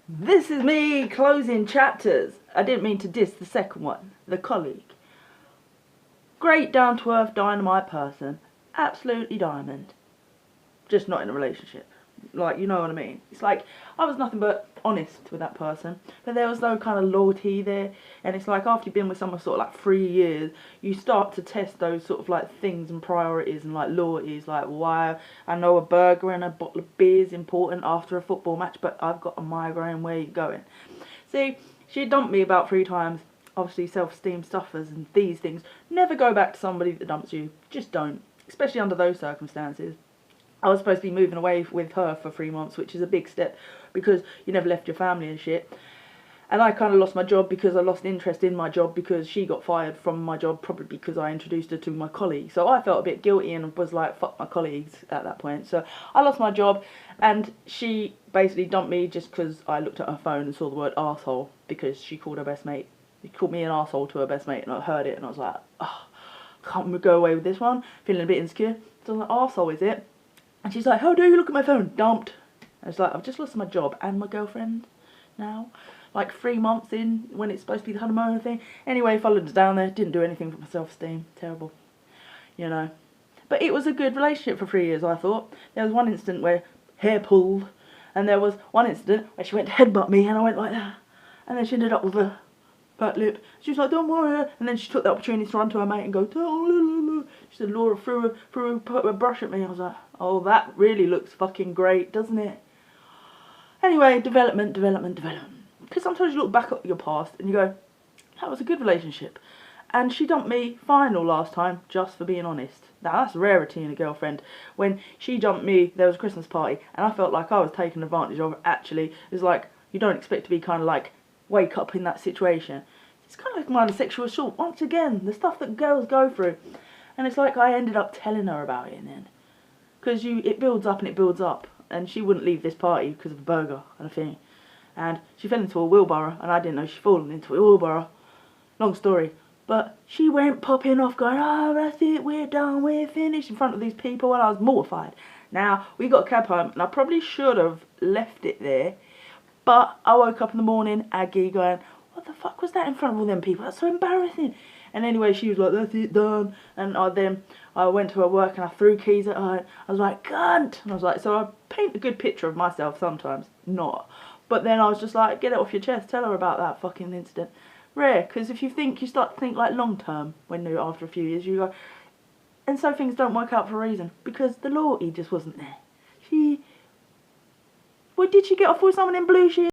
This is me closing chapters. I didn't mean to diss the second one, the colleague. Great down to earth dynamite person. Absolutely diamond. Just not in a relationship. Like, you know what I mean? It's like, I was nothing but honest with that person. But there was no kind of loyalty there. And it's like, after you've been with someone sort of like 3 years, you start to test those sort of like things and priorities and like loyalties. Like, why? I know a burger and a bottle of beer is important after a football match, but I've got a migraine. Where are you going? See, she dumped me about 3 times. Obviously, self-esteem suffers and these things. Never go back to somebody that dumps you. Just don't. Especially under those circumstances. I was supposed to be moving away with her for 3 months, which is a big step because you never left your family and shit. And I kind of lost my job because I lost interest in my job because she got fired from my job, probably because I introduced her to my colleague. So I felt a bit guilty and was like, fuck my colleagues at that point. So I lost my job and she basically dumped me just because I looked at her phone and saw the word arsehole because she called her best mate. She called me an arsehole to her best mate and I heard it and I was like, oh, can't we go away with this one? Feeling a bit insecure. So I was like, arsehole is it? And she's like, how dare you look at my phone? Dumped. I was like, I've just lost my job and my girlfriend now. Like 3 months in when it's supposed to be the honeymoon thing. Anyway, followed us down there. Didn't do anything for my self-esteem. Terrible. You know. But it was a good relationship for 3 years, I thought. There was one incident where hair pulled. And there was one incident where she went to headbutt me and I went like that. And then she ended up with a fat lip. She was like, don't worry. And then she took the opportunity to run to her mate and go, she said, Laura threw a brush at me. I was like, oh, that really looks fucking great, doesn't it? Anyway, development. Because sometimes you look back at your past and you go, that was a good relationship. And she dumped me final last time just for being honest. Now, that's a rarity in a girlfriend. When she dumped me, there was a Christmas party and I felt like I was taken advantage of. Actually, it's like, you don't expect to be kind of like, wake up in that situation. It's kind of like minor sexual assault. Once again, the stuff that girls go through. And it's like I ended up telling her about it in the end. Because it builds up and it builds up. And she wouldn't leave this party because of a burger and a thing. And she fell into a wheelbarrow and I didn't know she'd fallen into a wheelbarrow. Long story. But she went popping off going, oh, that's it, we're done, we're finished, in front of these people, and I was mortified. Now, we got a cab home and I probably should have left it there. But I woke up in the morning, Aggie, going, what the fuck was that in front of all them people? That's so embarrassing. And anyway, she was like, that's it, done. And I went to her work and I threw keys at her. I was like, cunt. And I was like, so I paint a good picture of myself sometimes. Not. But then I was just like, get it off your chest. Tell her about that fucking incident. Rare, because if you start to think like long term when you're after a few years, you go, and so things don't work out for a reason. Because the loyalty just wasn't there. Well, did she get off with someone in blue shoes?